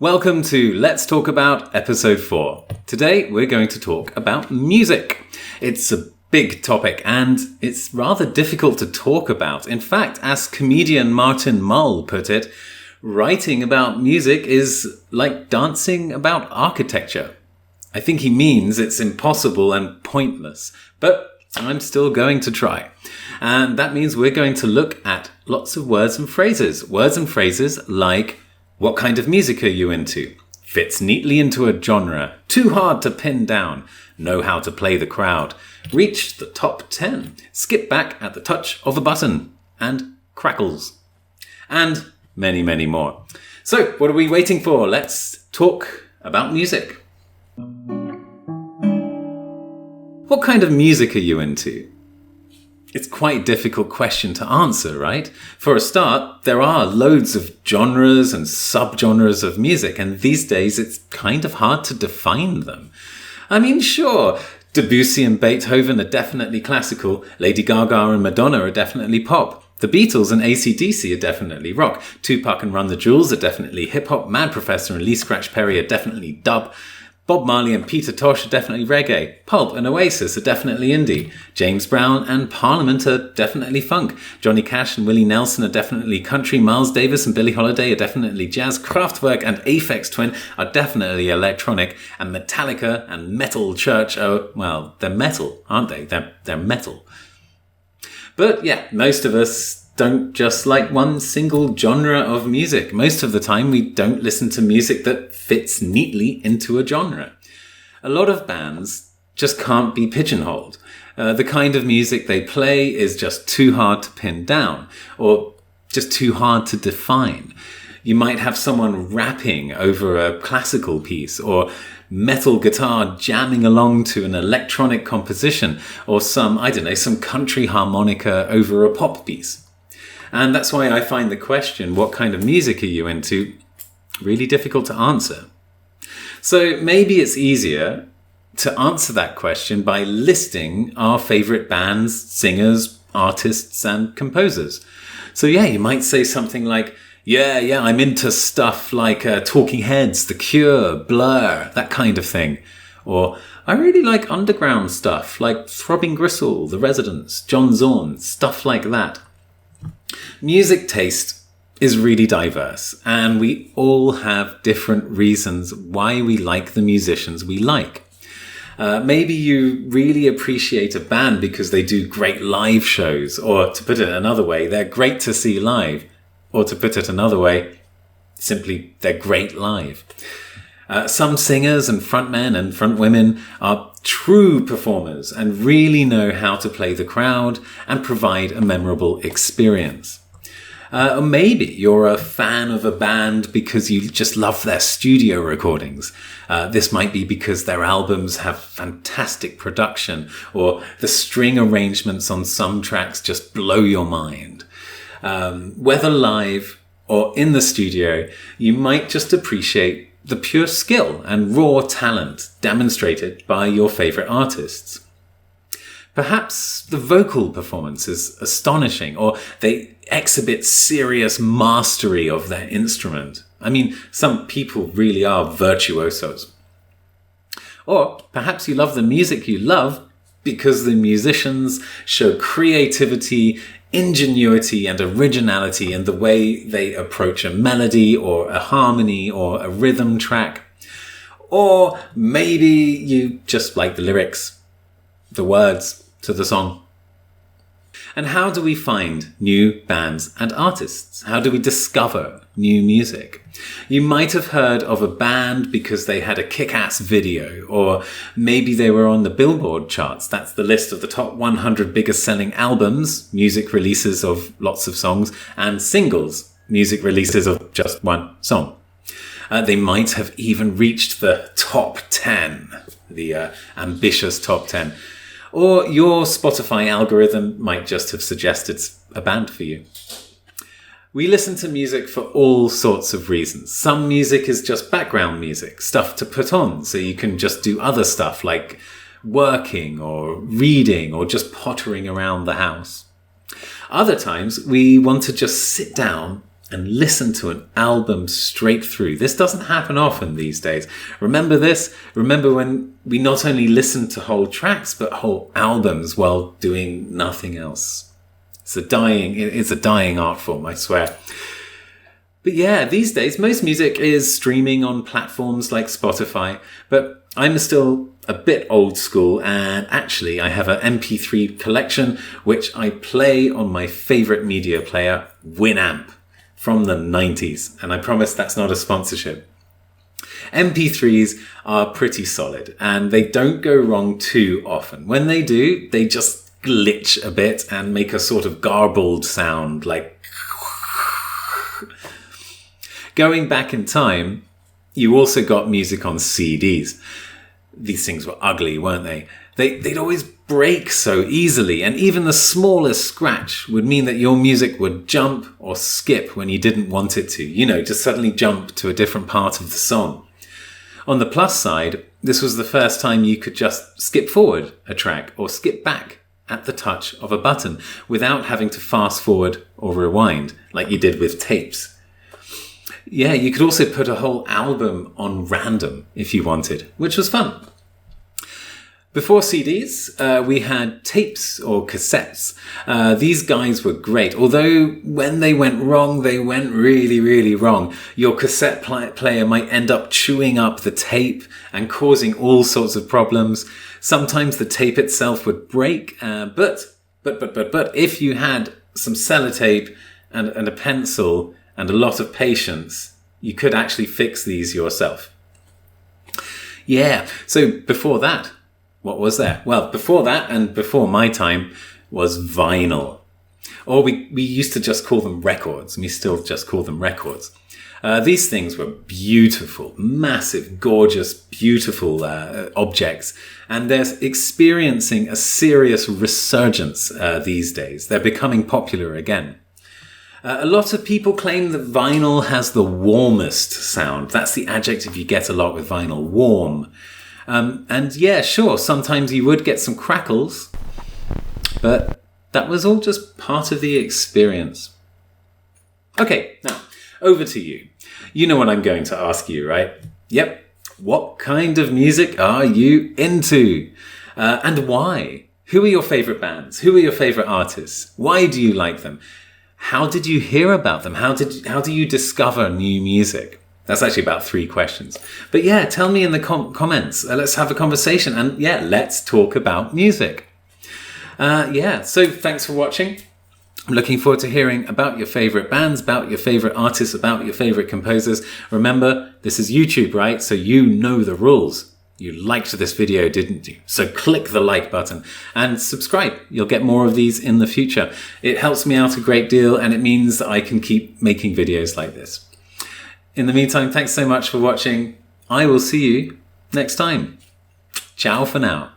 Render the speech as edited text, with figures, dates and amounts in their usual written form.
Welcome to Let's Talk About Episode 4. Today we're going to talk about music. It's a big topic and it's rather difficult to talk about. In fact, as comedian Martin Mull put it, writing about music is like dancing about architecture. I think he means it's impossible and pointless, but I'm still going to try. And that means we're going to look at lots of words and phrases. Words and phrases like, what kind of music are you into? Fits neatly into a genre. Too hard to pin down. Know how to play the crowd. Reach the top 10. Skip back at the touch of a button. And crackles. And many, many more. So, what are we waiting for? Let's talk about music. What kind of music are you into? It's quite a difficult question to answer, right? For a start, there are loads of genres and subgenres of music, and these days it's kind of hard to define them. I mean, sure, Debussy and Beethoven are definitely classical, Lady Gaga and Madonna are definitely pop, the Beatles and AC/DC are definitely rock, Tupac and Run the Jewels are definitely hip-hop, Mad Professor and Lee Scratch Perry are definitely dub, Bob Marley and Peter Tosh are definitely reggae. Pulp and Oasis are definitely indie. James Brown and Parliament are definitely funk. Johnny Cash and Willie Nelson are definitely country. Miles Davis and Billie Holiday are definitely jazz. Kraftwerk and Aphex Twin are definitely electronic. And Metallica and Metal Church are, well, they're metal, aren't they? They're metal. But yeah, most of us don't just like one single genre of music. Most of the time we don't listen to music that fits neatly into a genre. A lot of bands just can't be pigeonholed. The kind of music they play is just too hard to pin down or just too hard to define. You might have someone rapping over a classical piece or metal guitar jamming along to an electronic composition or some country harmonica over a pop piece. And that's why I find the question, what kind of music are you into, really difficult to answer. So maybe it's easier to answer that question by listing our favorite bands, singers, artists, and composers. So yeah, you might say something like, yeah, I'm into stuff like Talking Heads, The Cure, Blur, that kind of thing. Or I really like underground stuff like Throbbing Gristle, The Residents, John Zorn, stuff like that. Music taste is really diverse, and we all have different reasons why we like the musicians we like. Maybe you really appreciate a band because they do great live shows, or to put it another way, they're great to see live, or to put it another way, simply they're great live. Some singers and frontmen and frontwomen are true performers and really know how to play the crowd and provide a memorable experience. Or maybe you're a fan of a band because you just love their studio recordings. This might be because their albums have fantastic production or the string arrangements on some tracks just blow your mind. Whether live or in the studio, you might just appreciate the pure skill and raw talent demonstrated by your favorite artists. Perhaps the vocal performance is astonishing, or they exhibit serious mastery of their instrument. I mean, some people really are virtuosos. Or perhaps you love the music you love because the musicians show creativity, ingenuity and originality in the way they approach a melody or a harmony or a rhythm track. Or maybe you just like the lyrics, the words to the song. And how do we find new bands and artists? How do we discover new music? You might have heard of a band because they had a kick-ass video, or maybe they were on the Billboard charts. That's the list of the top 100 biggest selling albums, music releases of lots of songs, and singles, music releases of just one song. They might have even reached the top 10, the ambitious top 10. Or your Spotify algorithm might just have suggested a band for you. We listen to music for all sorts of reasons. Some music is just background music, stuff to put on so you can just do other stuff like working or reading or just pottering around the house. Other times we want to just sit down and listen to an album straight through. This doesn't happen often these days. Remember this? Remember when we not only listened to whole tracks, but whole albums while doing nothing else. It's a dying art form, I swear. But yeah, these days, most music is streaming on platforms like Spotify, but I'm still a bit old school, and actually I have an MP3 collection which I play on my favorite media player, Winamp, from the 90s. And I promise that's not a sponsorship. MP3s are pretty solid, and they don't go wrong too often. When they do, they just glitch a bit and make a sort of garbled sound, like... Going back in time, you also got music on CDs. These things were ugly, weren't they? They'd always break so easily, and even the smallest scratch would mean that your music would jump or skip when you didn't want it to. You know, just suddenly jump to a different part of the song. On the plus side, this was the first time you could just skip forward a track or skip back at the touch of a button without having to fast forward or rewind like you did with tapes. Yeah, you could also put a whole album on random if you wanted, which was fun. Before CDs, we had tapes or cassettes. These guys were great, although when they went wrong, they went really, really wrong. Your cassette player might end up chewing up the tape and causing all sorts of problems. Sometimes the tape itself would break, but if you had some sellotape and a pencil and a lot of patience, you could actually fix these yourself. Yeah, so before that, what was there? Well, before that and before my time was vinyl. Or we used to just call them records, and we still just call them records. These things were beautiful, massive, gorgeous, beautiful objects. And they're experiencing a serious resurgence these days. They're becoming popular again. A lot of people claim that vinyl has the warmest sound. That's the adjective you get a lot with vinyl, warm. And yeah, sure, sometimes you would get some crackles, but that was all just part of the experience. Okay, now, over to you. You know what I'm going to ask you, right? Yep. What kind of music are you into? And why? Who are your favorite bands? Who are your favorite artists? Why do you like them? How did you hear about them? How do you discover new music? That's actually about 3 questions. But yeah, tell me in the comments. Let's have a conversation. And yeah, let's talk about music. So thanks for watching. I'm looking forward to hearing about your favorite bands, about your favorite artists, about your favorite composers. Remember, this is YouTube, right? So you know the rules. You liked this video, didn't you? So click the like button and subscribe. You'll get more of these in the future. It helps me out a great deal, and it means that I can keep making videos like this. In the meantime, thanks so much for watching. I will see you next time. Ciao for now.